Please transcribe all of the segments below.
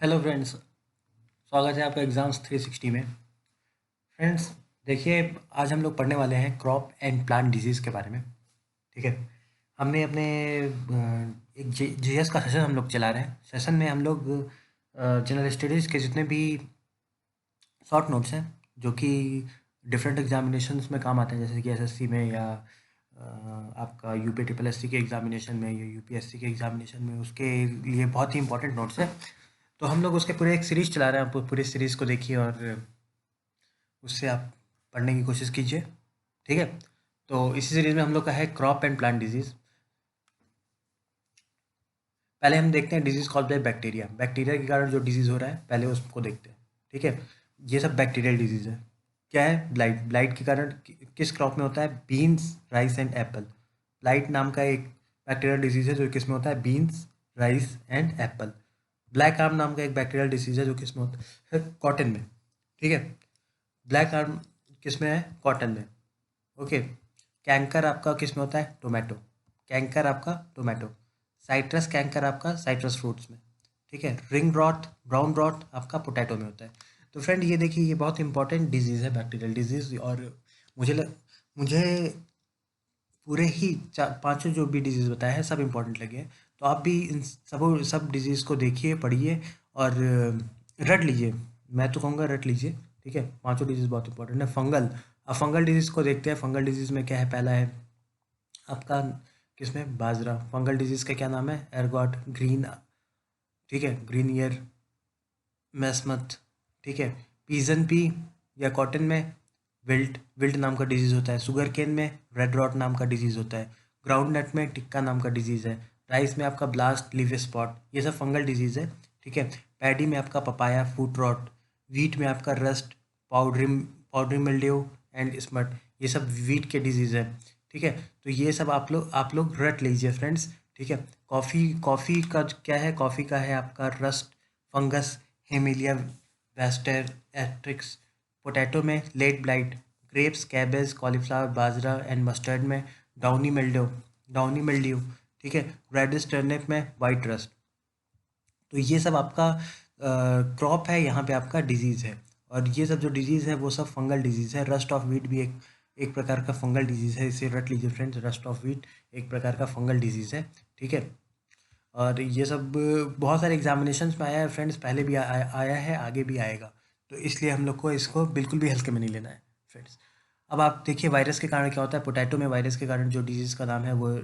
Hello friends. स्वागत है आपका एग्ज़ाम्स 360 में। फ्रेंड्स, देखिए, आज हम लोग पढ़ने वाले हैं क्रॉप एंड प्लांट डिजीज़ के बारे में। ठीक है। हमने अपने एक जीएस का सेशन हम लोग चला रहे हैं। सेशन में हम लोग जनरल स्टडीज़ के जितने भी शॉर्ट नोट्स हैं जो कि डिफरेंट एग्जामिनेशंस में काम आते हैं, जैसे कि एसएससी में या आपका यूपी ट्रिपल एससी के एग्जामिनेशन में या यूपीएससी के एग्जामिनेशन में, उसके लिए बहुत ही इंपॉर्टेंट नोट्स हैं। तो हम लोग उसके पूरे एक सीरीज़ चला रहे हैं। आप पूरी सीरीज़ को देखिए और उससे आप पढ़ने की कोशिश कीजिए। ठीक है। तो इसी सीरीज़ में हम लोग का है क्रॉप एंड प्लांट डिजीज़। पहले हम देखते हैं disease called by bacteria. Bacteria के कारण जो डिजीज़ हो रहा है पहले उसको देखते हैं। ठीक है। ये सब बैक्टीरियल डिजीज़ है। क्या है? ब्लाइट। ब्लाइट के कारण किस क्रॉप में होता है? Beans, rice and Apple. Blight नाम का एक बैक्टीरियल डिजीज़ है जो किस में होता है? Beans, rice and Apple. Black arm नाम का एक बैक्टीरियल डिजीज़ है जो किस में होता है? कॉटन में। ठीक है। ब्लैक आर्म किस में है? कॉटन में। ओके। कैंकर आपका किस में होता है? टोमेटो। कैंकर आपका टोमेटो। साइट्रस कैंकर आपका साइट्रस फ्रूट्स में। ठीक है। रिंग रॉट, ब्राउन रॉट आपका पोटैटो में होता है। तो फ्रेंड, ये देखिए, ये बहुत इंपॉर्टेंट डिजीज़ है, बैक्टीरियल डिजीज़। और मुझे पूरे ही पांचों जो भी डिजीज़ बताए हैं सब इंपॉर्टेंट लगे हैं। तो आप भी इन सब डिजीज़ को देखिए, पढ़िए और रट लीजिए। मैं तो कहूँगा रट लीजिए। ठीक है। पांचों डिजीज़ बहुत इंपॉर्टेंट है। फंगल, अब फंगल डिजीज़ को देखते हैं। फंगल डिजीज़ में क्या है? पहला है आपका किसमें? बाजरा। फंगल डिजीज़ का क्या नाम है? Ergot green. ठीक है। ग्रीन ईयर मैस्मथ। ठीक है। पीजन पी या कॉटन में विल्ट, विल्ट नाम का डिजीज़ होता है। शुगर केन में रेड रॉट नाम का डिजीज़ होता है। ग्राउंड नट में टिक्का नाम का डिजीज़ है। राइस में आपका ब्लास्ट लीफ स्पॉट, ये सब फंगल डिजीज़ है। ठीक है। पैडी में आपका पपाया फूट रॉट। वीट में आपका rust, powdery powdery mildew and smut, ये सब वीट के डिजीज़ है। ठीक है। तो ये सब आप लोग रट लीजिए फ्रेंड्स। ठीक है। कॉफ़ी, कॉफ़ी का क्या है? कॉफ़ी का है आपका rust, fungus, hemileia vastatrix. Potato में late blight. Grapes, cabbage, cauliflower, bajra and mustard में डाउनी मिल्ड्यू, डाउनी मिल्ड्यू। ठीक है। रेडिश टर्निप में वाइट रस्ट। तो ये सब आपका क्रॉप है, यहाँ पे आपका डिजीज़ है। और ये सब जो डिजीज़ है वो सब फंगल डिजीज़ है। रस्ट ऑफ वीट भी एक एक प्रकार का फंगल डिजीज़ है। इसे रट लीजिए फ्रेंड्स, रस्ट ऑफ वीट एक प्रकार का फंगल डिजीज़ है। ठीक है। और ये सब बहुत सारे एग्जामिनेशंस में आया है फ्रेंड्स, पहले भी आया है, आगे भी आएगा। तो इसलिए हम लोग को इसको बिल्कुल भी हल्के में नहीं लेना है फ्रेंड्स। अब आप देखिए वायरस के कारण क्या होता है। पोटैटो में वायरस के कारण जो डिजीज़ का नाम है वो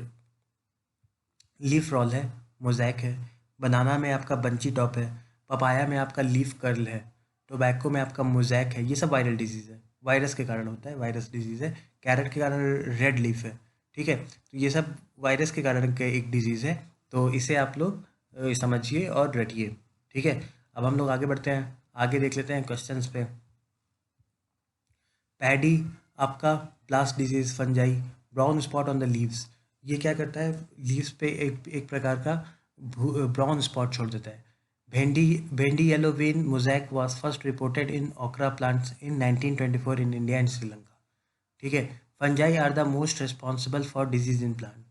लीफ रॉल है, मोज़ैक है। बनाना में आपका बंची टॉप है। पपाया में आपका लीफ कर्ल है। टोबैको में आपका मोज़ैक है। ये सब वायरल डिजीज़ है, वायरस के कारण होता है, वायरस डिजीज़ है। कैरेट के कारण रेड लीफ है। ठीक है। तो ये सब वायरस के कारण के एक डिजीज़ है। तो इसे आप लोग समझिए और रटिए। ठीक है। अब हम लोग आगे बढ़ते हैं, आगे देख लेते हैं क्वेश्चंस पे। पैडी आपका blast disease, fungi, brown spot on the leaves. ये क्या करता है? लीव्स पे एक एक प्रकार का ब्राउन स्पॉट छोड़ देता है। Bhendi, bhendi yellow vein mosaic was first reported in okra plants in 1924 in India and Sri Lanka. ठीक है। Fungi are the most responsible for disease in plant.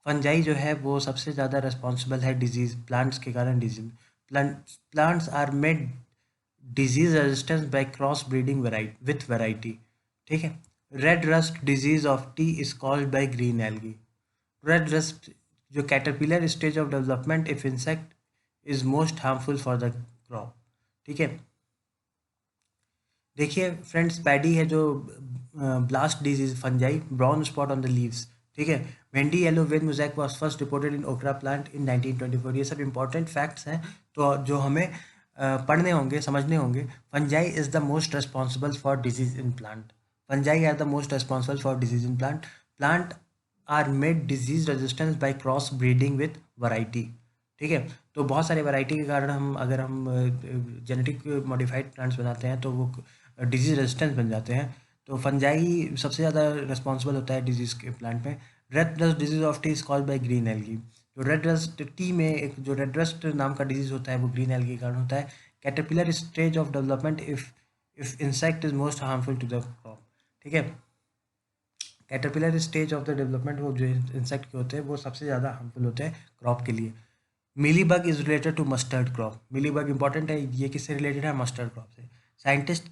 Fungi जो है वो सबसे ज़्यादा रिस्पॉन्सिबल है डिजीज, प्लांट्स के कारण disease. Plants are made disease resistance by cross breeding with variety. ठीक है। Red rust disease of tea is called by green algae. Red rust जो caterpillar stage of development if insect is most harmful for the crop. ठीक है। देखिए friends, paddy है जो blast disease, fungi, brown spot on the leaves. ठीक है। वेंडी yellow vein mosaic was first reported in okra plant इन 1924। ये सब इंपॉर्टेंट फैक्ट्स हैं तो जो हमें पढ़ने होंगे, समझने होंगे। Fungi is the most responsible for disease in plant. Fungi are the most responsible for disease in plant. Plant are made disease resistance by cross breeding with variety. ठीक है। तो बहुत सारे वैरायटी के कारण अगर हम जेनेटिक मॉडिफाइड प्लांट्स बनाते हैं तो वो डिजीज रेजिस्टेंस बन जाते हैं। तो फंजाई सबसे ज़्यादा रिस्पॉन्सिबल होता है डिजीज़ के प्लांट में। Red rust disease of tea is called by green algae. जो रेड रस्ट टी में एक जो रेड रस्ट नाम का डिजीज होता है वो ग्रीन एल्गी के कारण होता है। Caterpillar stage of development if insect is most harmful to the crop. ठीक है। Caterpillar stage of the development, वो जो इंसेक्ट के होते हैं वो सबसे ज़्यादा हार्मफुल होते हैं क्रॉप के लिए। Mealybug is related to mustard crop. Mealybug important है, ये किससे रिलेटेड है? मस्टर्ड क्रॉप से। Scientist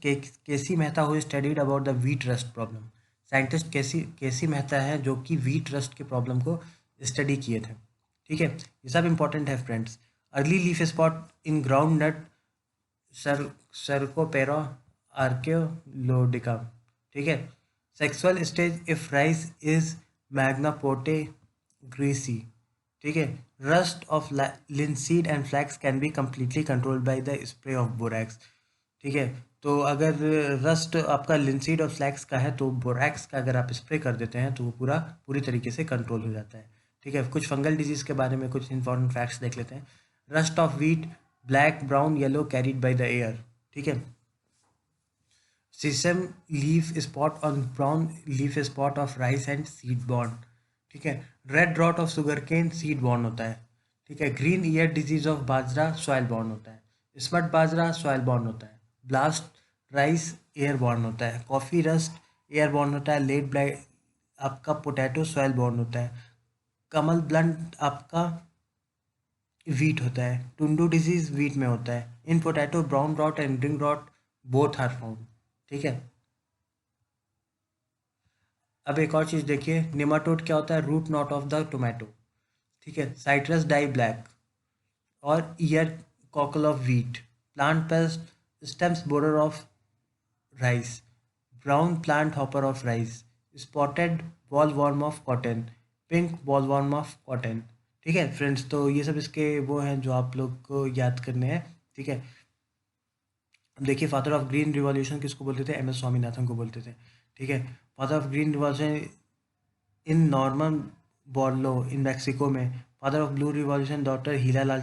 K C Mehta who studied about the wheat rust problem. Scientist K C Mehta है जो कि वीट रस्ट के प्रॉब्लम को स्टडी किए थे। ठीक है, ये सब इंपॉर्टेंट है friends. Early leaf spot in groundnut सर सर्कोपेरा आर्कियोलोडिका। ठीक है, sexual stage if rice is magnaporthe greasy. ठीक है, rust of linseed and flax can be completely controlled by the spray of borax. ठीक है, तो अगर रस्ट आपका लिंसीड और फ्लैक्स का है तो बोरैक्स का अगर आप स्प्रे कर देते हैं तो वो पूरी तरीके से कंट्रोल हो जाता है। ठीक है, कुछ फंगल डिजीज के बारे में कुछ इंपॉर्टेंट फैक्ट्स देख लेते हैं। Rust of wheat black brown yellow carried by the air. ठीक है, sesame leaf spot on brown leaf spot of rice and seed borne. ठीक है, red rot of sugar cane seed borne होता है। ठीक है, green ear disease of bajra soil borne होता है। स्मट बाजरा सॉइल बॉर्न होता है। ब्लास्ट राइस एयर बॉर्न होता है। कॉफ़ी रस्ट एयर बॉर्न होता है। लेट ब्लाइट आपका पोटैटो सॉइल बॉर्न होता है। कमल ब्लंट आपका वीट होता है। टुंडू डिजीज वीट में होता है। In potato brown rot and ring rot both are found. ठीक है, अब एक और चीज़ देखिए, निमाटोड क्या होता है? Root knot of the tomato. ठीक है, साइट्रस डाई ब्लैक और ear cockle of wheat. Plant pest stems borer of rice. Brown plant hopper of rice. Spotted boll worm of cotton. Pink boll worm of cotton. ठीक है friends, तो ये सब इसके वो हैं जो आप लोग को याद करने हैं। ठीक है, अब देखिए, फादर ऑफ ग्रीन रिवॉल्यूशन किसको बोलते थे? एम एस स्वामीनाथन को बोलते थे। ठीक है, father of green revolution in Norman Borlaug in Mexico में। Father of blue revolution doctor Hiralal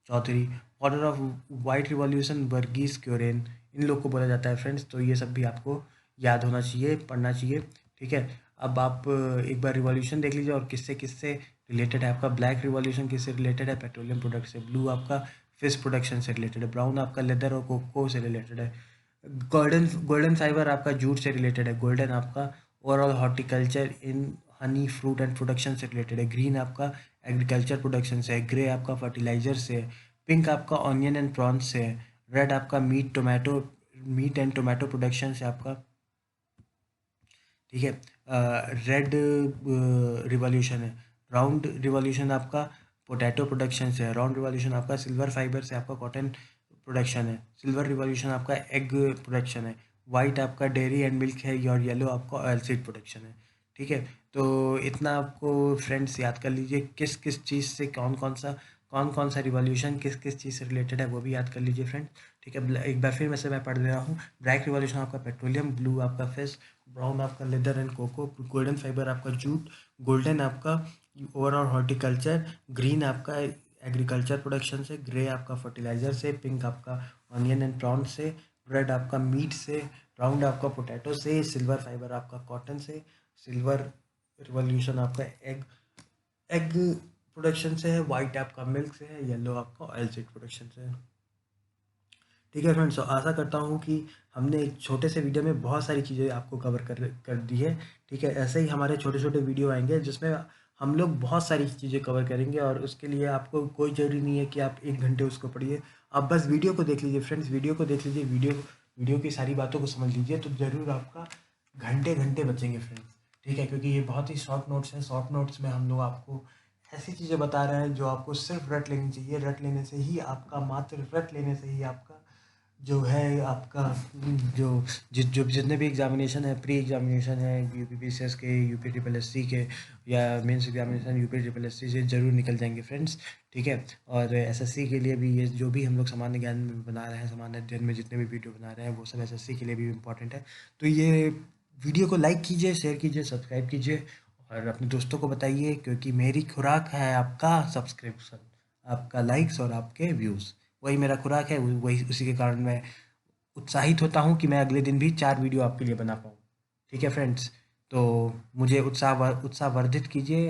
Chaudhary. Father of white revolution Verghese Kurien. इन लोग को बोला जाता है फ्रेंड्स। तो ये सब भी आपको याद होना चाहिए, पढ़ना चाहिए। ठीक है, अब आप एक बार रिवॉल्यूशन देख लीजिए और किससे किससे रिलेटेड है। आपका ब्लैक रिवॉल्यूशन किससे रिलेटेड है? पेट्रोलियम प्रोडक्ट से। ब्लू आपका फिश प्रोडक्शन से रिलेटेड है। ब्राउन आपका लेदर और कोको से रिलेटेड है। गोल्डन गोल्डन फाइबर आपका जूट से रिलेटेड है। गोल्डन आपका overall horticulture in Honey fruit and production से रिलेटेड है। ग्रीन आपका एग्रीकल्चर प्रोडक्शन से है। ग्रे आपका फर्टिलाइजर से है। पिंक आपका ऑनियन एंड प्रॉन्स से है। रेड आपका मीट एंड टोमेटो प्रोडक्शन से आपका। ठीक है, रेड रिवॉल्यूशन है। राउंड रिवॉल्यूशन आपका पोटैटो प्रोडक्शन से है। राउंड रिवॉल्यूशन आपका सिल्वर फाइबर से आपका कॉटन प्रोडक्शन है। सिल्वर रिवॉल्यूशन आपका एग प्रोडक्शन है। वाइट आपका डेयरी एंड मिल्क है और येलो आपका ऑयल सीड प्रोडक्शन है। ठीक है, तो इतना आपको फ्रेंड्स याद कर लीजिए, किस किस चीज़ से कौन कौन सा रिवॉल्यूशन किस किस चीज़ से रिलेटेड है वो भी याद कर लीजिए फ्रेंड। ठीक है, एक बार फिर मैं पढ़ दे रहा हूँ। ब्लैक रिवॉल्यूशन आपका पेट्रोलियम। ब्लू आपका फिश। ब्राउन आपका leather and cocoa. Golden fibre आपका जूट। गोल्डन आपका ओवरऑल हॉर्टिकल्चर। ग्रीन आपका एग्रीकल्चर प्रोडक्शन से। ग्रे आपका फर्टिलाइजर से। पिंक आपका ऑनियन एंड प्रॉन्स से। रेड आपका मीट से। राउंड आपका पोटैटो से। सिल्वर फाइबर आपका कॉटन से। सिल्वर रिवॉल्यूशन आपका एग एग प्रोडक्शन से है। वाइट आपका मिल्क से है। येलो आपका ऑयल सीड प्रोडक्शन से है। ठीक है फ्रेंड्स, तो आशा करता हूँ कि हमने एक छोटे से वीडियो में बहुत सारी चीज़ें आपको कवर कर दी है। ठीक है, ऐसे ही हमारे छोटे छोटे वीडियो आएंगे जिसमें हम लोग बहुत सारी चीज़ें कवर करेंगे और उसके लिए आपको कोई ज़रूरी नहीं है कि आप 1 घंटे उसको पढ़िए। आप बस वीडियो को देख लीजिए फ्रेंड्स, वीडियो को देख लीजिए, वीडियो की सारी बातों को समझ लीजिए तो ज़रूर आपका घंटे घंटे बचेंगे फ्रेंड्स। ठीक है, क्योंकि ये बहुत ही शॉर्ट नोट्स हैं। शॉर्ट नोट्स में हम लोग आपको ऐसी चीज़ें बता रहे हैं जो आपको सिर्फ रट लेनी चाहिए। रट लेने से ही आपका, मात्र रट लेने से ही आपका जो है आपका जो जितने भी एग्जामिनेशन है, प्री एग्जामिनेशन है, यूपी पीसीएस के, यूपी ट्रिपल एससी के या mains examination UP triple SC से ज़रूर निकल जाएंगे फ्रेंड्स। ठीक है, और एसएससी के लिए भी ये जो भी हम लोग सामान्य ज्ञान में बना रहे हैं, सामान्य अध्ययन में जितने भी वीडियो बना रहे हैं वो सब एसएससी के लिए भी इम्पोर्टेंट है। तो ये वीडियो को लाइक कीजिए, शेयर कीजिए, सब्सक्राइब कीजिए और अपने दोस्तों को बताइए, क्योंकि मेरी खुराक है आपका सब्सक्रिप्शन, आपका लाइक्स और आपके व्यूज़। वही मेरा खुराक है, वही उसी के कारण मैं उत्साहित होता हूँ कि मैं अगले दिन भी 4 वीडियो आपके लिए बना पाऊँ। ठीक है फ्रेंड्स, तो मुझे उत्साहवर्धित कीजिए।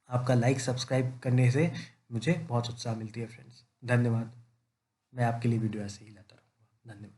आपका लाइक सब्सक्राइब करने से मुझे बहुत उत्साह मिलती है फ्रेंड्स। धन्यवाद। मैं आपके लिए वीडियो ऐसे ही लाता रहूँगा। धन्यवाद।